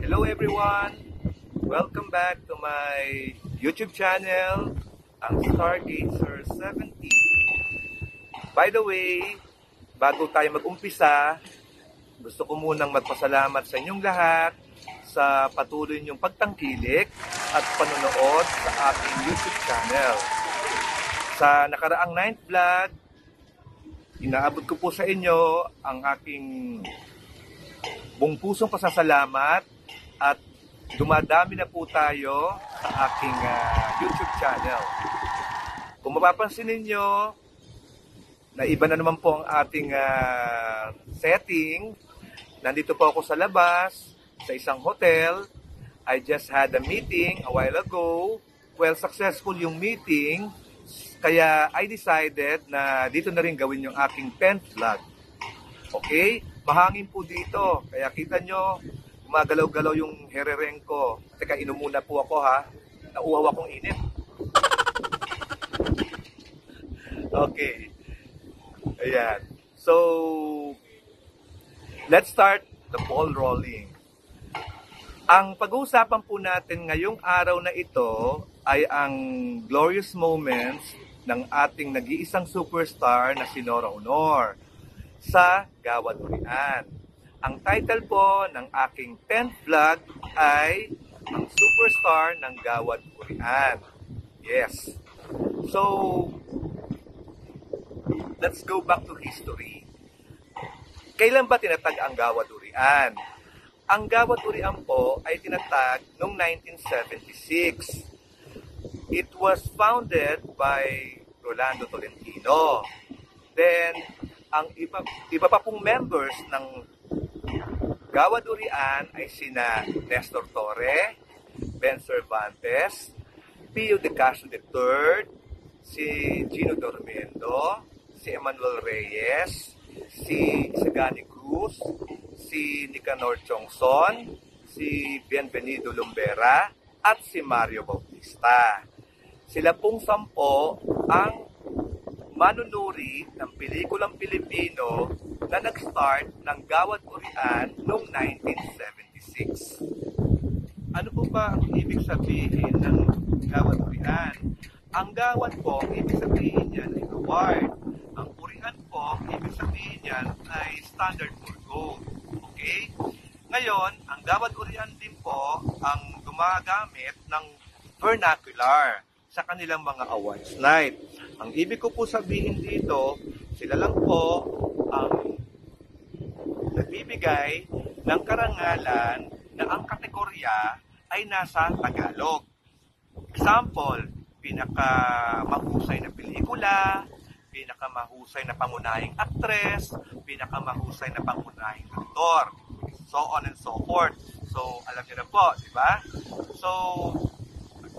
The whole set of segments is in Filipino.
Hello everyone! Welcome back to my YouTube channel, ang Stargazer 70. By the way, bago tayo mag-umpisa, gusto ko munang magpasalamat sa inyong lahat sa patuloy niyong pagtangkilik at panonood sa aking YouTube channel. Sa nakaraang 9th vlog, inaabot ko po sa inyo ang aking buong pusong pasasalamat at dumadami na po tayo sa aking YouTube channel. Kung mapapansin ninyo, na iba na naman po ang ating setting. Nandito po ako sa labas, sa isang hotel. I just had a meeting a while ago. Well, successful yung meeting. Kaya I decided na dito na rin gawin yung aking 10th vlog. Okay? Mahangin po dito. Kaya kita nyo, gumagalaw-galaw yung herereng ko. Teka, inom muna po ako ha. Nauuhaw akong init. Okay. Ayan. So, let's start the ball rolling. Ang pag-uusapan po natin ngayong araw na ito ay ang glorious moments ng ating nag-iisang superstar na si Nora Honor sa Gawad Urian. Ang title po ng aking 10th vlog ay ang superstar ng Gawad Urian. Yes. So, let's go back to history. Kailan ba tinatag ang Gawad Urian? Ang Gawad Urian po ay tinatag noong 1976. It was founded by Rolando Tolentino. Then, ang iba pa pong members ng Gawad Urian ay sina Nestor Torre, Ben Cervantes, Pio de Castro III, si Gino Dormendo, si Emmanuel Reyes, si Isagani Cruz, si Nicanor Chongson, si Bienvenido Lumbera, at si Mario Bautista. Sila pong 10 ang manunuri ng pelikulang Pilipino na nag-start ng Gawad Urian noong 1976. Ano po ba ang ibig sabihin ng Gawad Urian? Ang Gawad po, ibig sabihin niyan ay award. Ang Urian po, ibig sabihin niyan ay standard for gold. Okay? Ngayon, ang Gawad Urian din po ang gumagamit ng vernacular sa kanilang mga awards night. Ang ibig ko po sabihin dito, sila lang po ang nagbibigay ng karangalan na ang kategorya ay nasa Tagalog. Example, pinakamahusay na pelikula, pinakamahusay na pangunahing aktres, pinakamahusay na pangunahing aktor, so on and so forth. So, alam niyo na po, di ba? So,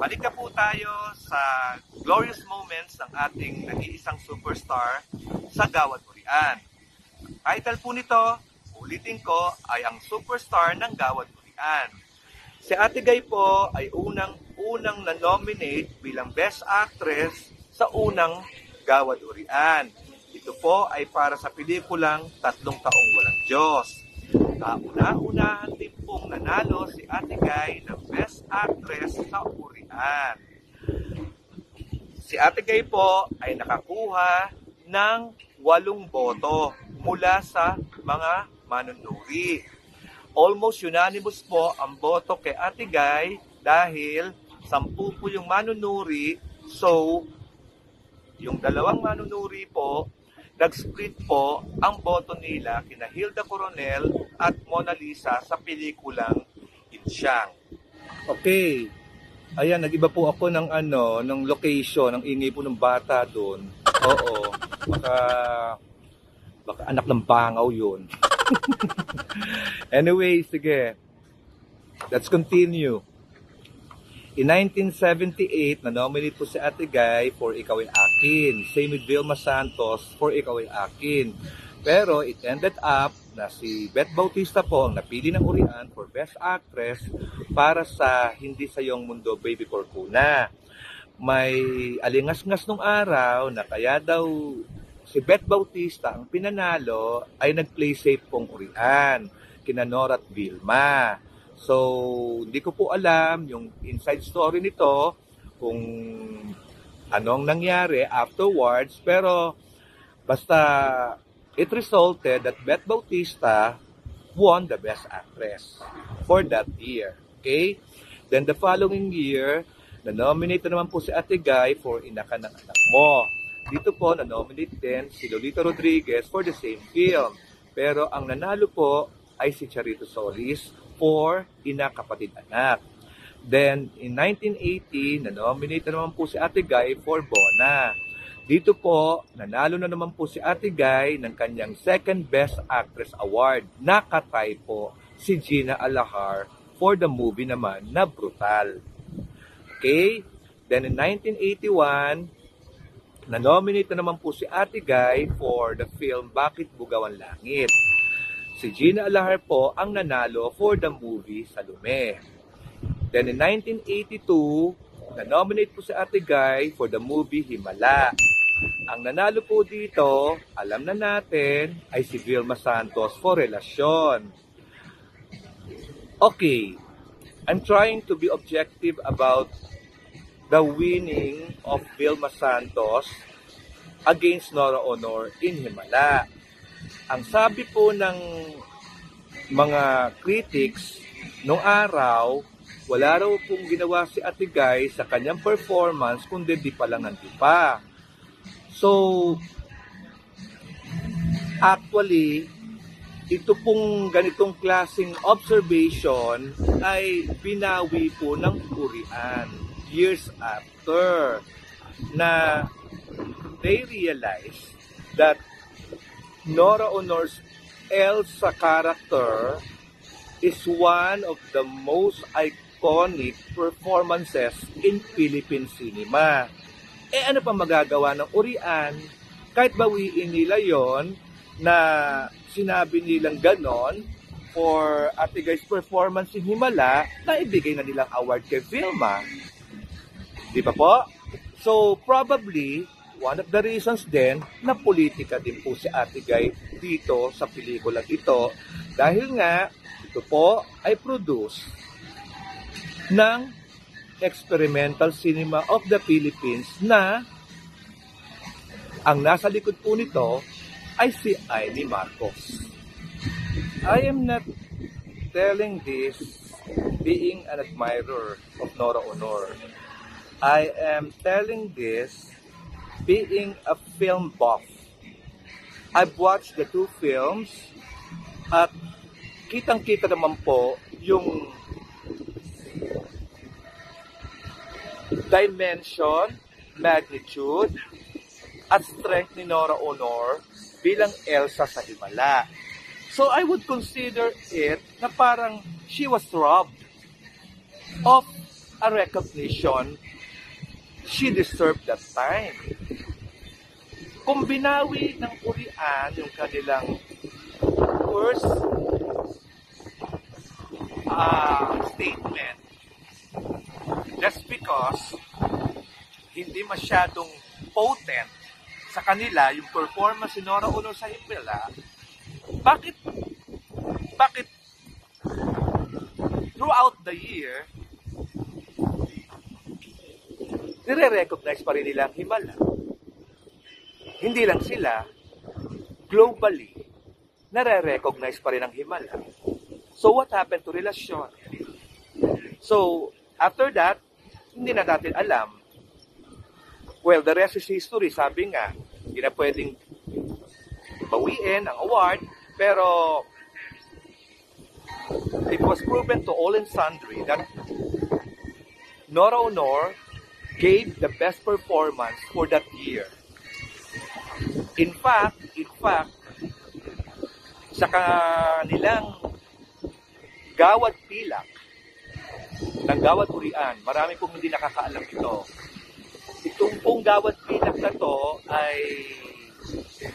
balik na po tayo sa glorious moments ng ating nag-iisang superstar sa Gawad Urian. Title po nito, ulitin ko, ay ang superstar ng Gawad Urian. Si Ate Guy po ay unang na-nominate bilang Best Actress sa unang Gawad Urian. Ito po ay para sa pelikulang Tatlong Taong Walang Diyos. Kauna-unahan din pong nanalo si Ate Guy ng Best Actress sa Urian. Si Ate Guy po ay nakakuha ng 8 boto mula sa mga manunuri. Almost unanimous po ang boto kay Ate Guy dahil 10 po yung manunuri. So, yung 2 manunuri po, nag-split po ang boto nila kina Hilda Coronel at Mona Lisa sa pelikulang Insyang. Okay. Ayan, nag-iba po ako ng ng location, ng ingay po ng bata doon. Oo. Baka anak ng bangaw 'yun. Anyway, sige. Let's continue. In 1978, na-nominate po si Ate Guy for Ikaw Ay Akin. Same with Vilma Santos for Ikaw Ay Akin. Pero it ended up na si Beth Bautista po ang napili ng Urian for Best Actress para sa Hindi Sayong Mundo Baby Fortuna. May alingas-ngas nung araw na kaya daw si Beth Bautista ang pinanalo ay nag-play safe pong Urian, kina Nora at Vilma. So, hindi ko po alam yung inside story nito, kung anong nangyari afterwards, pero basta it resulted that Beth Bautista won the Best Actress for that year. Okay? Then the following year, na-nominate naman po si Ate Guy for Inaka ng Anak Mo. Dito po, na-nominate din si Lolita Rodriguez for the same film. Pero ang nanalo po ay si Charito Solis for Ina Kapatid Anak. Then, in 1980, na-nominate naman po si Ate Guy for Bona. Dito po, nanalo na naman po si Ate Guy ng kanyang second Best Actress Award. Nakatay po si Gina Alahar for the movie naman na Brutal. Okay? Then in 1981, na-nominate na naman po si Ate Guy for the film Bakit Bugaw ang Langit. Si Gina Alahar po ang nanalo for the movie Salome. Then in 1982, na-nominate po si Ate Guy for the movie Himala. Ang nanalo po dito, alam na natin, ay si Vilma Santos for Relasyon. Okay, I'm trying to be objective about the winning of Vilma Santos against Nora Honor in Himala. Ang sabi po ng mga critics nung araw, wala raw pong ginawa si Ate Guy sa kanyang performance kundi di pa lang nanti pa. So, actually, ito pong ganitong klaseng observation ay binawi po ng Korean years after na they realized that Nora Honor's Elsa character is one of the most iconic performances in Philippine cinema. Eh ano pa magagawa ng Korean? Kahit bawiin nila yon na sinabi nilang ganon for Ate Guy's performance in Himala, na ibigay na nilang award kay Vilma. Di ba po? So, probably, one of the reasons din na politika din po si Ate Guy dito sa pelikulang ito. Dahil nga, ito po ay produce ng Experimental Cinema of the Philippines na ang nasa likod po nito ay si Amy Marcos. I am not telling this being an admirer of Nora Honor. I am telling this being a film buff. I've watched the two films at kitang-kita naman po yung dimension, magnitude, at strength ni Nora Honor bilang Elsa sa Himala. So I would consider it na parang she was robbed of a recognition she deserved that time. Kung binawi ng Korean yung kanilang first statement, just because hindi masyadong potent sa kanila yung performance ni Nora Honor sa Himala, bakit throughout the year nire-recognize pa rin nila ang Himala? Hindi lang sila, globally, nare-recognize pa rin ang Himala. So what happened to Relasyon? So, after that, hindi na natin alam. Well, the rest is history. Sabi nga, hindi na pwedeng bawiin ang award, pero it was proven to all and sundry that Nora Honor gave the best performance for that year. In fact, sa kanilang gawad pilak ng gawad Korean, marami pong hindi nakakaalam ito. Itong pong gawad pilak na to ay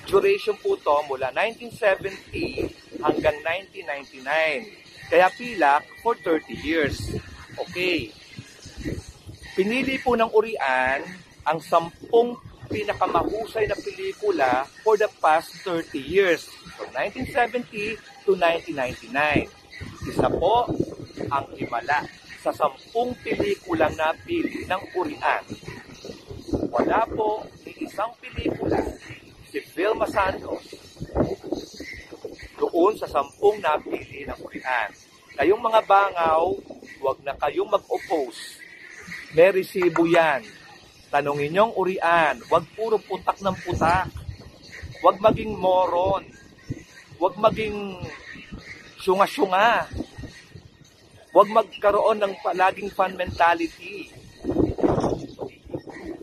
duration po to mula 1970 hanggang 1999. Kaya pilak for 30 years. Okay. Pinili po ng Korean ang 10 pinakamahusay na pelikula for the past 30 years. From 1970 to 1999. Isa po ang himala sa 10 pelikulang napili ng Urian. Wala po ni isang pelikula si Vilma Santos doon sa 10 napili ng Urian. Kayong mga bangaw, huwag na kayong mag-oppose. May resibo yan. Tanungin niyong Urian, huwag puro putak ng putak. Huwag maging moron. Huwag maging syunga-syunga. Huwag magkaroon ng palaging fan mentality.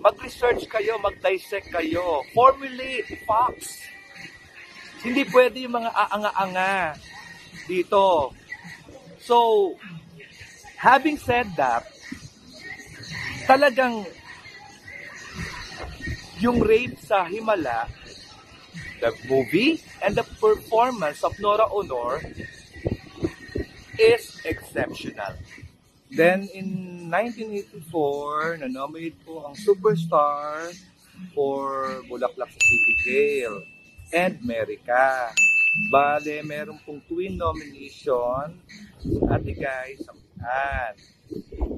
Mag-research kayo, mag-dissect kayo. Formulate facts. Hindi pwede yung mga aanga-anga dito. So, having said that, talagang yung raid sa Himala, the movie and the performance of Nora Honor is exceptional. Then in 1984, na-nominate po ang Superstar for Bulaklak sa City Jail and America. Bale, meron pong twin nomination si Ate Guy Sampan.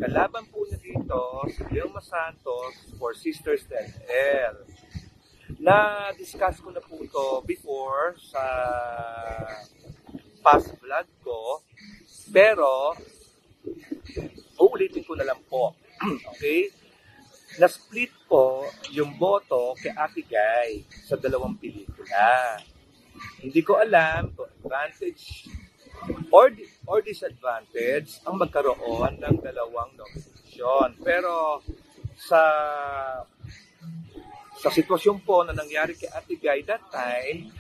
Kalaban po niya dito si Vilma Santos for Sisters del L. Na-discuss ko na po ito before sa past vlog ko, pero uulitin ko na lang po. Okay? Na-split po yung boto kay Ate Guy sa 2 pelikula. Hindi ko alam kung advantage or disadvantage ang magkaroon ng 2 nomination. Pero sa sitwasyon po na nangyari kay Ate Guy that time,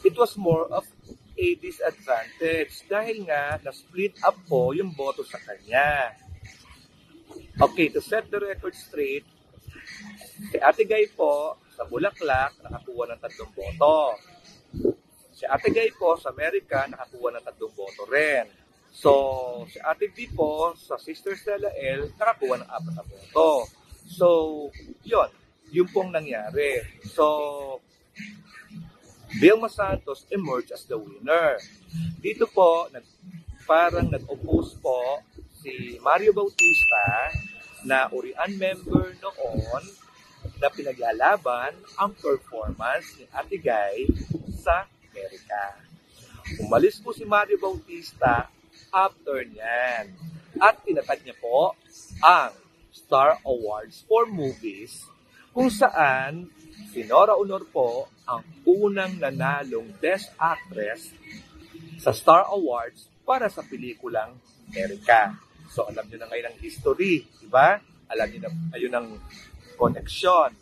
it was more of a disadvantage dahil nga na-split up po yung boto sa kanya. Okay, to set the record straight, si Ate Guy po sa Bulaklak nakakuha ng 3 boto. Si Ate Guy po sa Amerika nakakuha ng 3 boto rin. So, si Ate V po sa Sisters Stella L nakakuha ng 4 na boto. So, yun pong nangyari. So, Vilma Santos emerged as the winner. Dito po, parang nag-oppose po si Mario Bautista na Urian member noon na pinaglalaban ang performance ni Ate Guy sa Amerika. Umalis po si Mario Bautista after niyan at tinatag niya po ang Star Awards for Movies kung saan si Nora Honor po ang unang nanalong Best Actress sa Star Awards para sa pelikulang Amerika. So alam niyo na ngayon ang history, di ba? Alam niyo na ayun ang connection.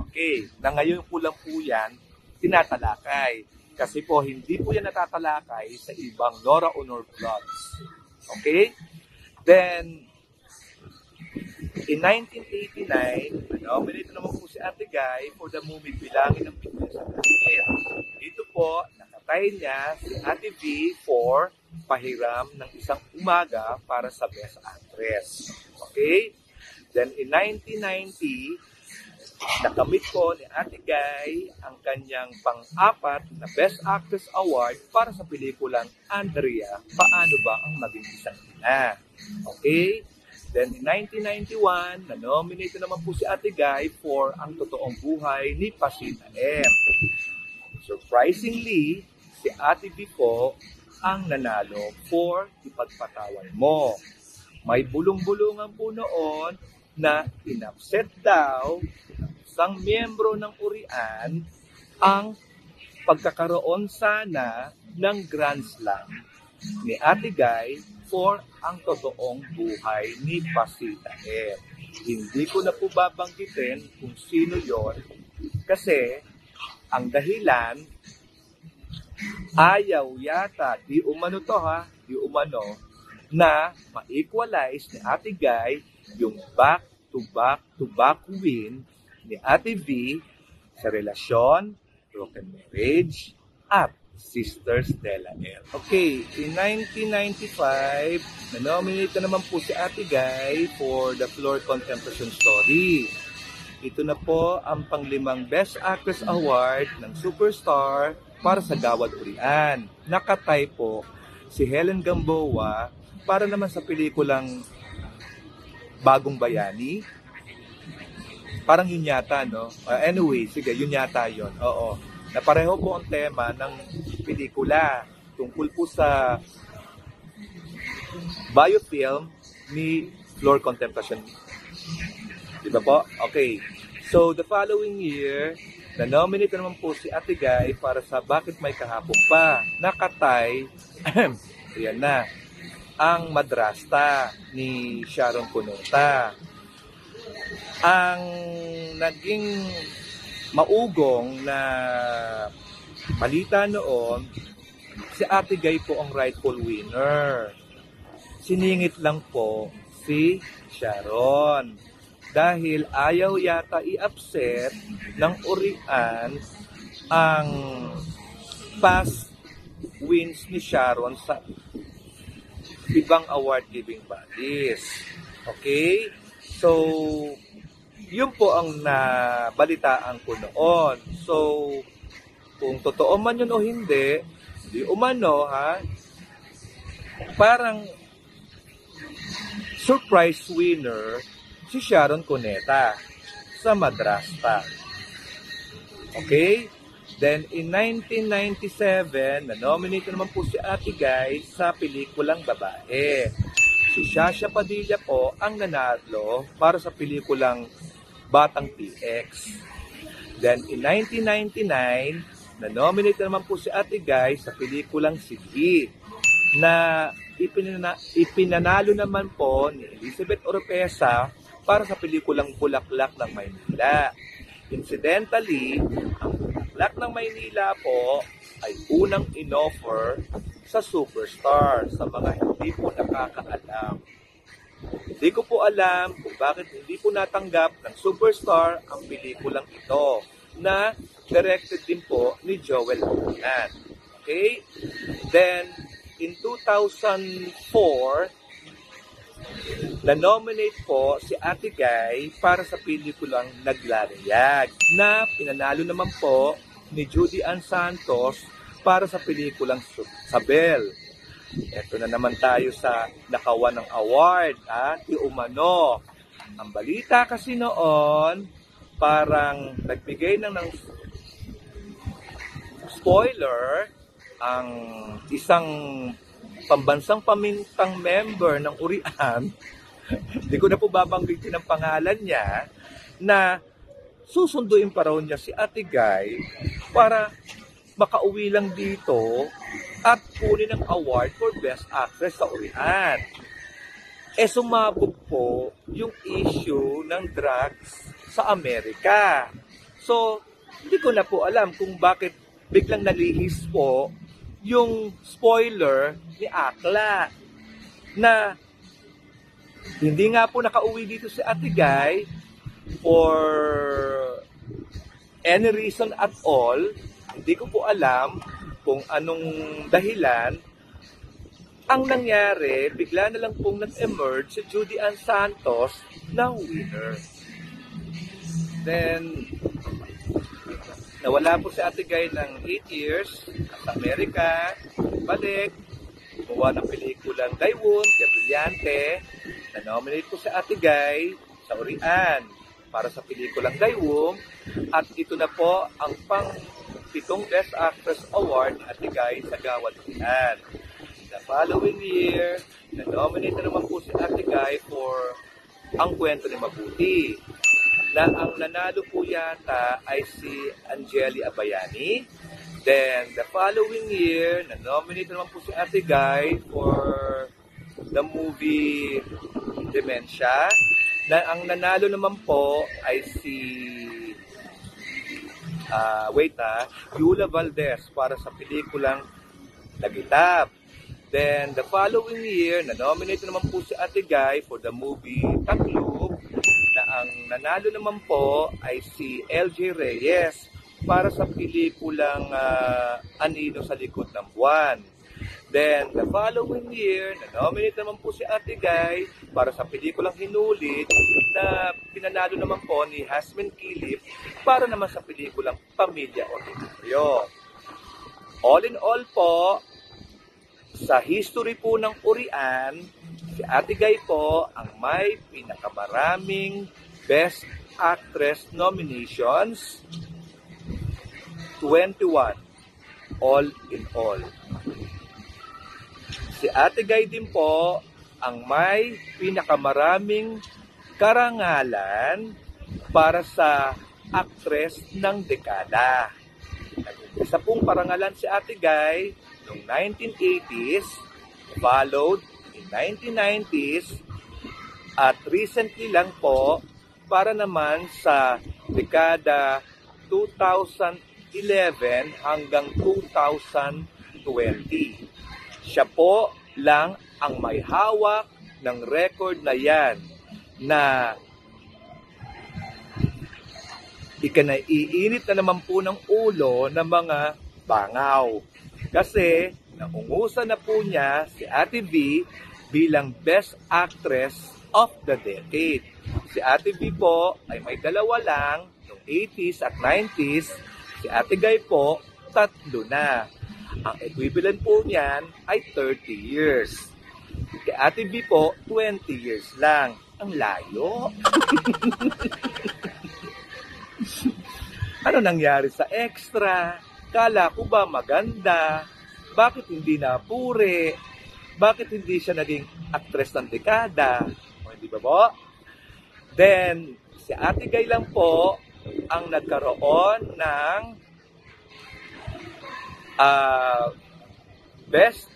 Okay, na ngayon po lang po yan tinatalakay. Kasi po, hindi po yan natatalakay sa ibang Nora Honor vlogs. Okay? Then, in 1989, nominated naman po si Ate Guy for the movie Bilangin ng Prinsesa Daniel. Dito po, nakatay niya si Ate V for Pahiram ng Isang Umaga para sa Best Actress. Okay? Then, in 1990, nakamit po ni Ate Guy ang kanyang pang-4 na Best Actress Award para sa pelikulang Andrea, Paano Ba Ang Maging Isang Ina? Okay? Then in 1991, na-nominate naman po si Ate Guy for Ang Totoong Buhay ni Pasita M. Surprisingly, si Ate B po ang nanalo for Ipagpatawan Mo. May bulong-bulungan po noon na inupset daw isang miyembro ng Urian ang pagkakaroon sana ng Grand Slam ni Ate Guy for Ang Totoong Buhay ni Pasita M. Hindi ko na po babanggitin kung sino yon kasi ang dahilan ayaw yata, di umano na ma-equalize ni Ate Guy yung back-to-back win ni Ate V sa relasyon, broken marriage, at Sisters Stella L. Okay, in 1995, na-nominate na naman po si Ate Guy for The Floor Contemplation Story. Ito na po ang pang-5 Best Actress Award ng Superstar para sa Gawad Urian. Nakatay po si Helen Gamboa para naman sa pelikulang Bagong Bayani. Parang yun yata, no? Anyway, sige, yun yata yun. Oo. Na pareho po ang tema ng pelikula tungkol po sa biofilm ni Flor Contemplacion. Di ba po? Okay. So, the following year, na-nominate naman po si Ate Guy para sa Bakit May Kahapon Pa. Nakatay, yan na, ang Madrasta ni Sharon Cuneta. Ang naging maugong na balita noon, si Ate Guy po ang rightful winner. Siningit lang po si Sharon dahil ayaw yata i-upset ng Urian ang past wins ni Sharon sa ibang award-giving bodies. Okay? So, yun po ang nabalitaan ko noon. So, kung totoo man yun o hindi, di umano, ha? Parang surprise winner si Sharon Cuneta sa Madrasta. Okay? Then, in 1997, na-nominate naman po si Ate Guy sa pelikulang Babae. Si Shasha Padilla po ang nanalo para sa pelikulang Batang PX. Then, in 1999, na-nominate naman po si Ate Guy sa pelikulang Sige, na ipinanalo naman po ni Elizabeth Oropesa para sa pelikulang Bulaklak ng Maynila. Incidentally, ang Bulaklak ng Maynila po ay unang inoffer sa Superstar sa mga hindi po nakakaalam. Hindi ko po alam kung bakit hindi po natanggap ng Superstar ang pelikulang ito na directed din po ni Joel Hogan. Okay? Then, in 2004, na-nominate po si Ate Guy para sa pelikulang Naglalayag na pinanalo naman po ni Judy Ann Santos para sa pelikulang Sabel. Ito na naman tayo sa nakawan ng award, Umano. Ang balita kasi noon, parang nagbigay ng spoiler ang isang pambansang pamintang member ng Urian, hindi ko na po babanggitin ang pangalan niya, na susunduin pa raw niya si Ate Guy para makauwi lang dito at kunin ang award for Best Actress sa Urian. Sumabog po yung issue ng drugs sa Amerika. So, hindi ko na po alam kung bakit biglang nalihis po yung spoiler ni Akla na hindi nga po nakauwi dito si Ate Guy for any reason at all. Hindi ko po alam kung anong dahilan. Ang nangyari, bigla na lang pong nag-emerge si Judy Ann Santos na winner. Then, nawala po si Ate Guy ng 8 years sa Amerika, balik, gumawa ng pelikulang Daewon, kaya Brillante, na-nominate po si Ate Guy sa Urian para sa pelikulang Daewon, at ito na po ang pang-pitong Best Actress Award ni Ate Guy sa Gawad Urian. The following year, na-nominate na naman po si Ate Guy for Ang Kwento ni Mabuti, na ang nanalo po yata ay si Angeli Abayani. Then, the following year, na-nominate naman po si Ate Guy for the movie Dementia, na ang nanalo naman po ay si Yula Valdez para sa pelikulang Lagitab. Then, the following year, na-nominate naman po si Ate Guy for the movie Taklog, na ang nanalo naman po ay si LJ Reyes para sa pelikulang Anino sa Likod ng Buwan. Then, the following year, na-nominate naman po si Ate Guy para sa pelikulang Hinulit, na pinanalo naman po ni Hasmin Kilip para naman sa pelikulang Pamilya Ordinaryo. All in all po, Sa history po ng Urian, si Ate Guy po ang may pinakamaraming Best Actress nominations, 21, all in all. Si Ate Guy din po ang may pinakamaraming karangalan para sa actress ng dekada. Isa pong parangalan si Ate Guy noong 1980s, followed in 1990s, at recently lang po para naman sa dekada 2011 hanggang 2020. Siya po lang ang may hawak ng record na yan na ikinaiinit na naman po ng ulo ng mga bangaw. Kasi naungusan na po niya si Ate V bilang Best Actress of the Decade. Si Ate V po ay may dalawa lang noong 80s at 90s. Si Ate Guy po, 3 na. Ang equivalent po niyan ay 30 years. Kay Ate V po, 20 years lang. Ang layo. Ano nangyari sa extra? Kala ko ba maganda? Bakit hindi napuri? Bakit hindi siya naging actress ng dekada? O hindi ba po? Then, si Ate Guy lang po ang nagkaroon ng Best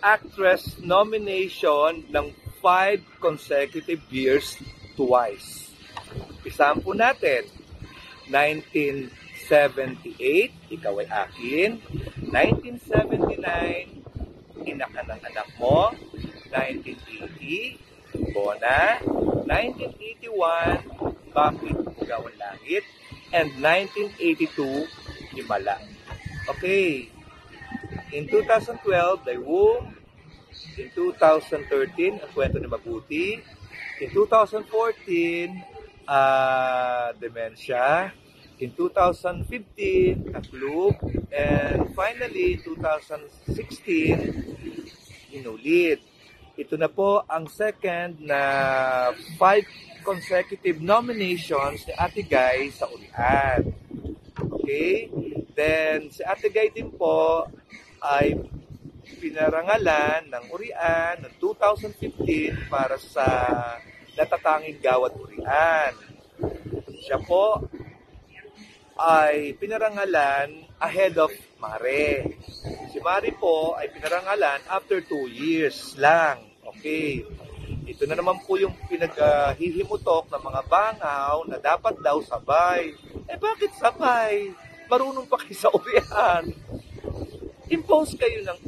Actress nomination ng 5 consecutive years twice. Isahan po natin. 1978, Ikaw Ay Akin. 1979, Inak ka ng Anak Mo. 1980, Bona. 1981, Bakit Ikaw ang Langit. And 1982, Himala. Okay. In 2012, The Womb. In 2013, Ang Kwento ni Mabuti. In 2014, Dementia. In 2015, Taklog. And finally, 2016, Inulit. Ito na po ang second na 5 consecutive nominations ni Ate Guy sa Urian. Okay? Then, si Ate Guy din po ay pinarangalan ng Urian noong 2015 para sa Natatanging Gawad Urian. Siya po ay pinarangalan ahead of Mare. Si Mare po ay pinarangalan after 2 years lang. Okay. Ito na naman po yung pinaghihimutok ng mga bangaw na dapat daw sabay. Bakit sabay? Marunong pa kayo sa Urian. Impose kayo ng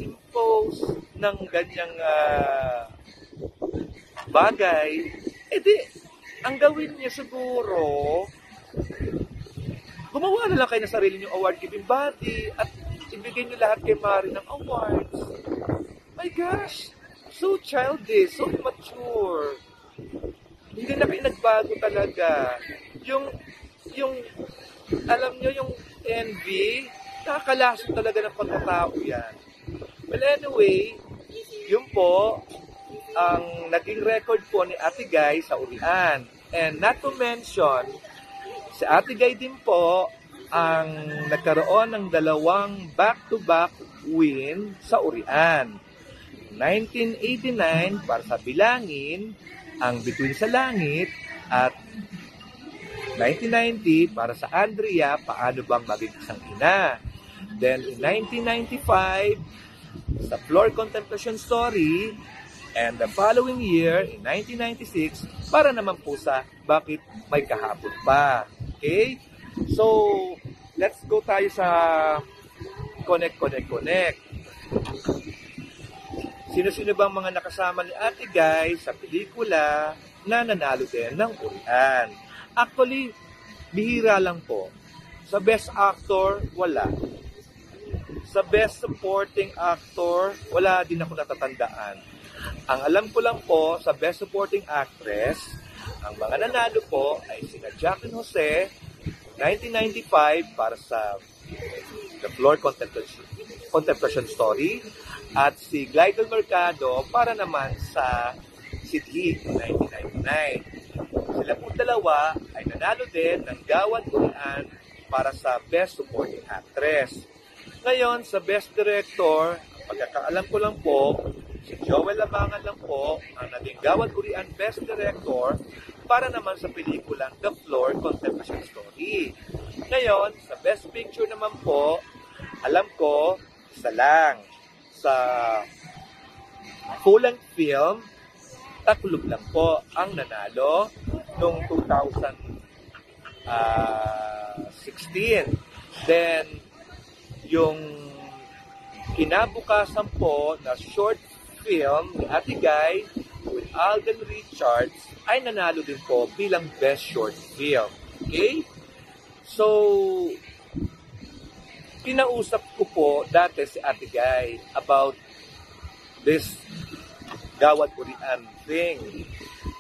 ganyang bagay. Ang gawin niya siguro, gumawa na lang kayo ng sarili niyong award-giving body at ibigay niyo lahat kay Mari ng awards. My gosh! So childish, so immature. Hindi na kayo nagbago talaga. Yung alam niyo, yung envy, nakakalason talaga ng pagkatao yan. Well, anyway, yun po, ang naging record po ni Ate Guy sa Urian. And not to mention, si Ate Guy din po ang nagkaroon ng 2 back-to-back win sa Urian. 1989 para sa Bilangin, ang Bituin sa Langit, at 1990 para sa Andrea, Paano Bang Maging Isang Ina. Then in 1995, sa Floor Contemplation Story, and the following year, in 1996, para naman po sa Bakit May Kahapon Pa. Okay? So, let's go tayo sa Connect. Sino-sino bang mga nakasama ni Ate Guy sa pelikula na nanalo din ng Urian? Actually, bihira lang po. Sa Best Actor, wala. Sa Best Supporting Actor, wala din ako natatandaan. Ang alam ko lang po, sa Best Supporting Actress, ang mga nanalo po ay sina Jacqueline Jose, 1995 para sa The Floor Contemplation contemplation story, at si Glidon Mercado para naman sa Sidhi 1999. Sila po dalawa ay nanalo din ng Gawad Urian para sa Best Supporting Actress. Ngayon, sa Best Director, pagkakaalam ko lang po, si Joel Labangan lang po ang naging Gawad Urian Best Director para naman sa pelikulang The Floor Contemplation Story. Ngayon, sa Best Picture naman po, alam ko, isa lang. Sa full-length film, Taklog lang po ang nanalo noong 2016. Then, yung kinabukasan po na short film ni Ate Guy with Alden Richards ay nanalo din po bilang Best Short Film. Okay? So, kinausap ko po dati si Ate Guy about this Gawad Urian thing.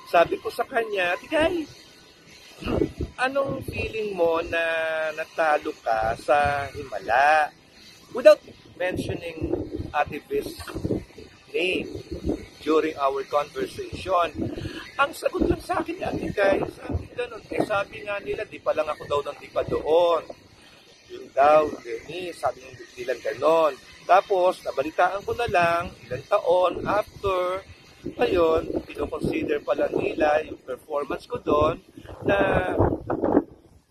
Sabi ko sa kanya, Ate Guy, anong feeling mo na natalo ka sa Himala? Without mentioning Ate V's name during our conversation. Ang sagot lang sa akin, Ate Guy, sabi ganun. Sabi nga nila, di pa lang ako daw di pa doon. Yun daw, Denny, sabi nila ganon. Tapos, nabalitaan ko na lang, ilang taon after, ngayon, pinoconsider pala nila yung performance ko doon na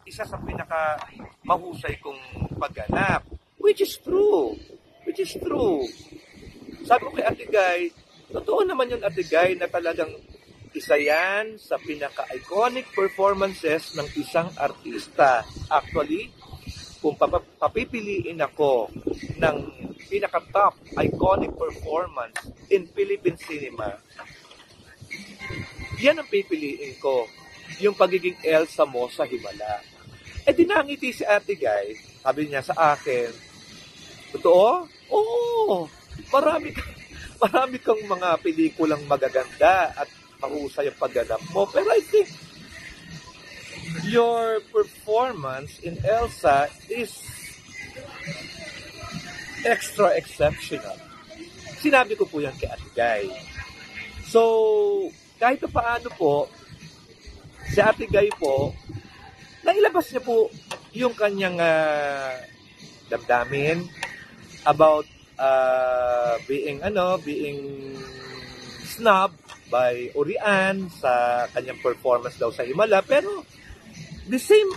isa sa pinaka mahusay kong pagganap. Which is true. Which is true. Sabi ko kay Ate Guy, totoo naman yun, Ate Guy, na talagang isa yan sa pinaka-iconic performances ng isang artista. Actually, kung papipiliin ako ng pinaka-top iconic performance in Philippine cinema, yan ang pipiliin ko. Yung pagiging Elsa mo sa Himala. Dinangiti si Ate Guy, sabi niya sa akin, totoo? Oo, marami kang mga pelikulang magaganda at mahusay ang pagganap mo. Pero I think your performance in Elsa is extra exceptional. Sinabi ko po yan kay Ate Guy. So, kahit paano po, si Ate Guy po, nailabas niya po yung kanyang damdamin about being snubbed by Urian sa kanyang performance daw sa Himala. Pero the same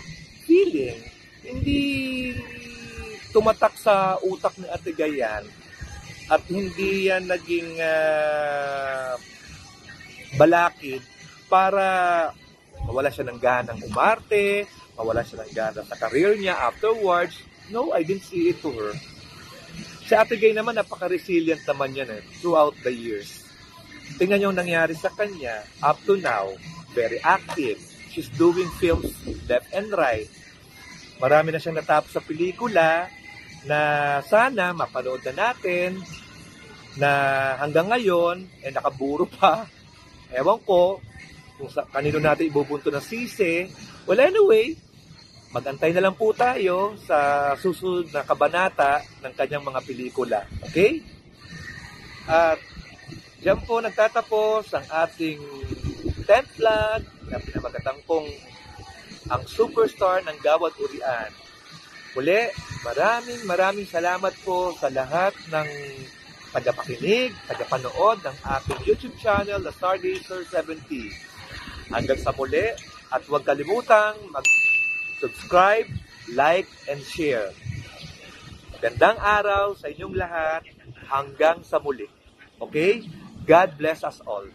feeling, hindi tumatak sa utak ni Ate Guy yan at hindi yan naging balakid para mawala siya ng ganang umarte, mawala siya ng gana sa career niya afterwards. No, I didn't see it to her. Si Ate Guy naman, napaka-resilient naman yan throughout the years. Tingnan yung nangyari sa kanya, up to now, very active. She's doing films left and right. Marami na siyang natapos sa pelikula na sana mapanood na natin na hanggang ngayon, nakaburo pa. Ewan ko kung kanino natin ibubunto ng sisi. Well, anyway, mag-antay na lang po tayo sa susunod na kabanata ng kanyang mga pelikula. Okay? At diyan po nagtatapos ang ating 10th vlog na pinamagatang kong ang superstar ng Gawad Urian. Muli, maraming salamat po sa lahat ng tagapakinig, tagapanood ng aking YouTube channel, The Stargazer 70. Hanggang sa muli, at huwag kalimutang mag-subscribe, like, and share. Magandang araw sa inyong lahat hanggang sa muli. Okay? God bless us all.